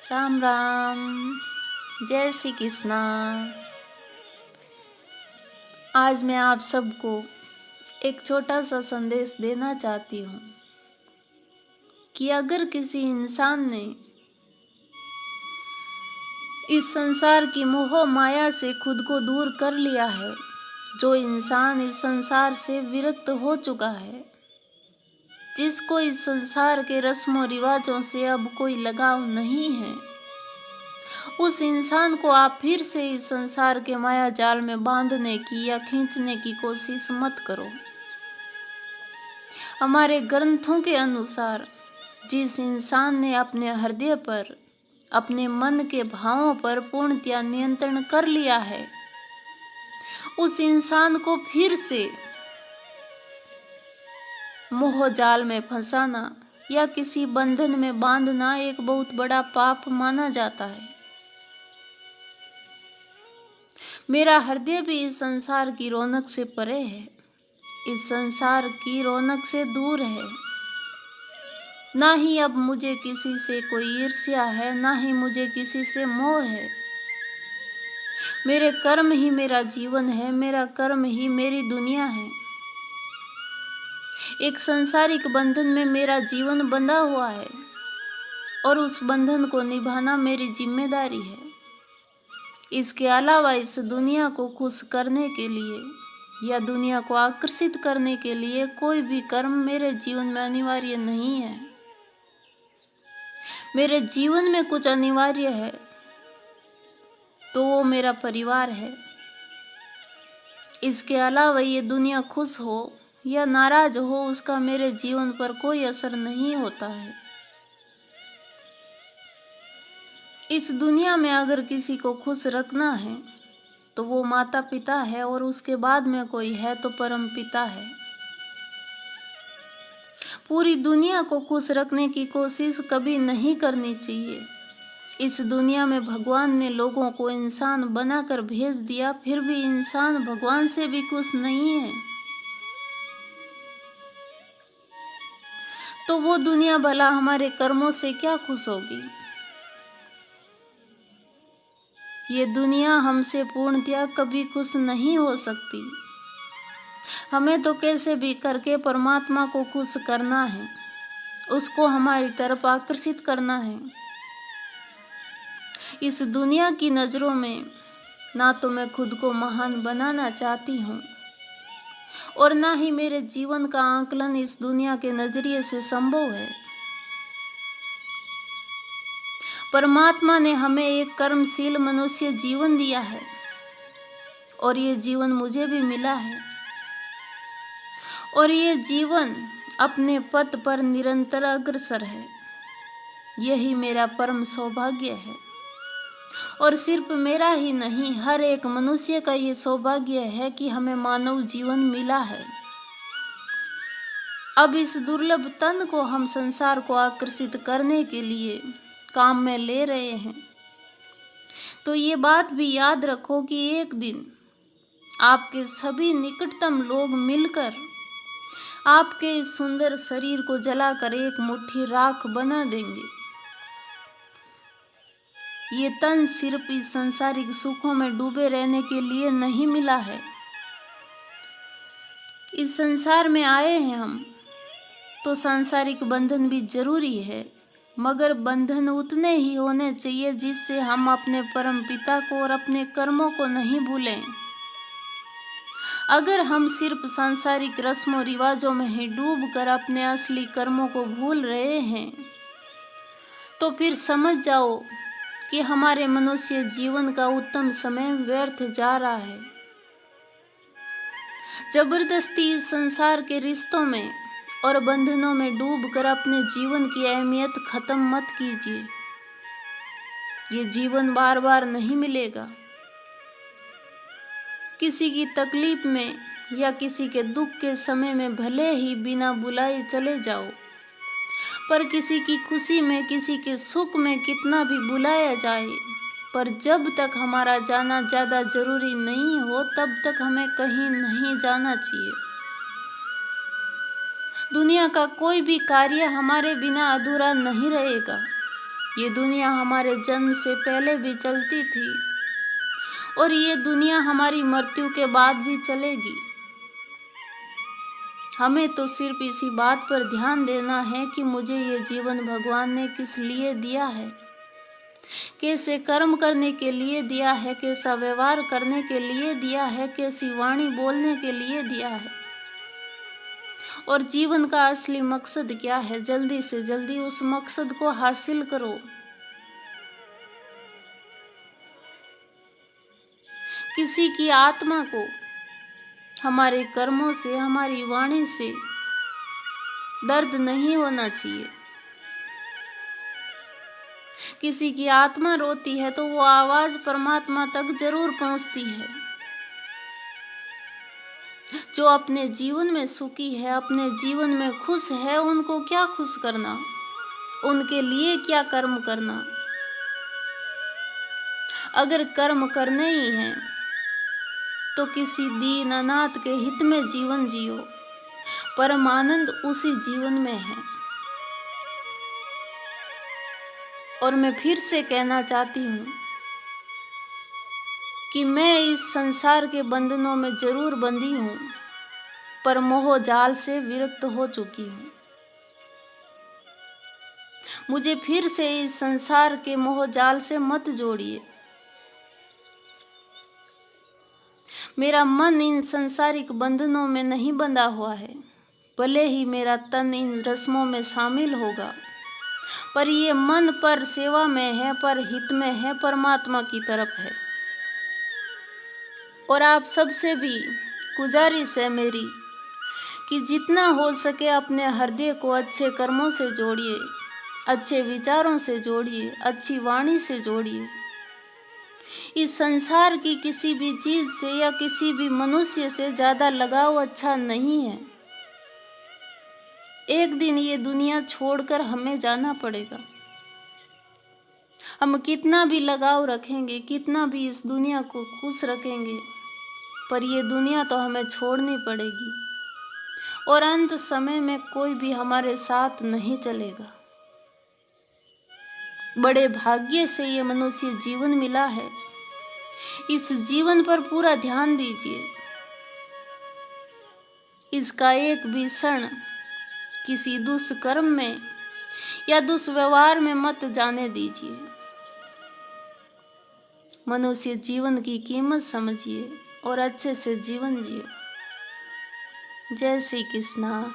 राम राम। जय श्री कृष्णा। आज मैं आप सबको एक छोटा सा संदेश देना चाहती हूँ कि अगर किसी इंसान ने इस संसार की मोह माया से खुद को दूर कर लिया है, जो इंसान इस संसार से विरक्त हो चुका है, जिसको इस संसार के रस्मों रिवाजों से अब कोई लगाव नहीं है, उस इंसान को आप फिर से इस संसार के माया जाल में बांधने की या खींचने की कोशिश मत करो। हमारे ग्रंथों के अनुसार जिस इंसान ने अपने हृदय पर, अपने मन के भावों पर पूर्णतया नियंत्रण कर लिया है, उस इंसान को फिर से मोह जाल में फंसाना या किसी बंधन में बांधना एक बहुत बड़ा पाप माना जाता है। मेरा हृदय भी इस संसार की रौनक से परे है, इस संसार की रौनक से दूर है। ना ही अब मुझे किसी से कोई ईर्ष्या है, ना ही मुझे किसी से मोह है। मेरे कर्म ही मेरा जीवन है, मेरा कर्म ही मेरी दुनिया है। एक सांसारिक बंधन में मेरा जीवन बंधा हुआ है और उस बंधन को निभाना मेरी जिम्मेदारी है। इसके अलावा इस दुनिया को खुश करने के लिए या दुनिया को आकर्षित करने के लिए कोई भी कर्म मेरे जीवन में अनिवार्य नहीं है। मेरे जीवन में कुछ अनिवार्य है तो वो मेरा परिवार है। इसके अलावा ये दुनिया खुश हो या नाराज हो, उसका मेरे जीवन पर कोई असर नहीं होता है। इस दुनिया में अगर किसी को खुश रखना है तो वो माता पिता है, और उसके बाद में कोई है तो परम पिता है। पूरी दुनिया को खुश रखने की कोशिश कभी नहीं करनी चाहिए। इस दुनिया में भगवान ने लोगों को इंसान बनाकर भेज दिया, फिर भी इंसान भगवान से भी खुश नहीं है। तो वो दुनिया भला हमारे कर्मों से क्या खुश होगी? ये दुनिया हमसे पूर्णतया कभी खुश नहीं हो सकती। हमें तो कैसे भी करके परमात्मा को खुश करना है, उसको हमारी तरफ आकर्षित करना है। इस दुनिया की नजरों में ना तो मैं खुद को महान बनाना चाहती हूँ और ना ही मेरे जीवन का आकलन इस दुनिया के नजरिए से संभव है। परमात्मा ने हमें एक कर्मशील मनुष्य जीवन दिया है और ये जीवन मुझे भी मिला है, और ये जीवन अपने पथ पर निरंतर अग्रसर है। यही मेरा परम सौभाग्य है, और सिर्फ मेरा ही नहीं, हर एक मनुष्य का ये सौभाग्य है कि हमें मानव जीवन मिला है। अब इस दुर्लभ तन को हम संसार को आकर्षित करने के लिए काम में ले रहे हैं। तो ये बात भी याद रखो कि एक दिन आपके सभी निकटतम लोग मिलकर आपके इस सुंदर शरीर को जलाकर एक मुट्ठी राख बना देंगे। ये तन सिर्फ इस सांसारिक सुखों में डूबे रहने के लिए नहीं मिला है। इस संसार में आए हैं हम तो सांसारिक बंधन भी जरूरी है, मगर बंधन उतने ही होने चाहिए जिससे हम अपने परम पिता को और अपने कर्मों को नहीं भूलें। अगर हम सिर्फ सांसारिक रस्मों रिवाजों में ही डूबकर अपने असली कर्मों को भूल रहे हैं तो फिर समझ जाओ कि हमारे मनुष्य जीवन का उत्तम समय व्यर्थ जा रहा है। जबरदस्ती इस संसार के रिश्तों में और बंधनों में डूबकर अपने जीवन की अहमियत खत्म मत कीजिए। ये जीवन बार बार नहीं मिलेगा। किसी की तकलीफ में या किसी के दुख के समय में भले ही बिना बुलाए चले जाओ, पर किसी की खुशी में, किसी के सुख में कितना भी बुलाया जाए, पर जब तक हमारा जाना ज्यादा जरूरी नहीं हो तब तक हमें कहीं नहीं जाना चाहिए। दुनिया का कोई भी कार्य हमारे बिना अधूरा नहीं रहेगा। ये दुनिया हमारे जन्म से पहले भी चलती थी और ये दुनिया हमारी मृत्यु के बाद भी चलेगी। हमें तो सिर्फ इसी बात पर ध्यान देना है कि मुझे ये जीवन भगवान ने किस लिए दिया है, कैसे कर्म करने के लिए दिया है, कैसा व्यवहार करने के लिए दिया है, कैसी वाणी बोलने के लिए दिया है, और जीवन का असली मकसद क्या है। जल्दी से जल्दी उस मकसद को हासिल करो। किसी की आत्मा को हमारे कर्मों से, हमारी वाणी से दर्द नहीं होना चाहिए। किसी की आत्मा रोती है तो वो आवाज परमात्मा तक जरूर पहुंचती है। जो अपने जीवन में सुखी है, अपने जीवन में खुश है, उनको क्या खुश करना, उनके लिए क्या कर्म करना। अगर कर्म करने ही हैं तो किसी दीन अनाथ के हित में जीवन जियो। परम आनंद उसी जीवन में है। और मैं फिर से कहना चाहती हूँ कि मैं इस संसार के बंधनों में जरूर बंधी हूँ, पर मोह जाल से विरक्त हो चुकी हूँ। मुझे फिर से इस संसार के मोह जाल से मत जोड़िए। मेरा मन इन संसारिक बंधनों में नहीं बंधा हुआ है। भले ही मेरा तन इन रस्मों में शामिल होगा, पर ये मन पर सेवा में है, पर हित में है, परमात्मा की तरफ है। और आप सबसे भी गुजारिश है मेरी कि जितना हो सके अपने हृदय को अच्छे कर्मों से जोड़िए, अच्छे विचारों से जोड़िए, अच्छी वाणी से जोड़िए। इस संसार की किसी भी चीज से या किसी भी मनुष्य से ज्यादा लगाव अच्छा नहीं है। एक दिन ये दुनिया छोड़कर हमें जाना पड़ेगा। हम कितना भी लगाव रखेंगे, कितना भी इस दुनिया को खुश रखेंगे, पर ये दुनिया तो हमें छोड़नी पड़ेगी। और अंत समय में कोई भी हमारे साथ नहीं चलेगा। बड़े भाग्य से ये मनुष्य जीवन मिला है। इस जीवन पर पूरा ध्यान दीजिए। इसका एक भी क्षण किसी दुष्कर्म में या दुष्व्यवहार में मत जाने दीजिए। मनुष्य जीवन की कीमत समझिए और अच्छे से जीवन जिए। जय श्री कृष्णा।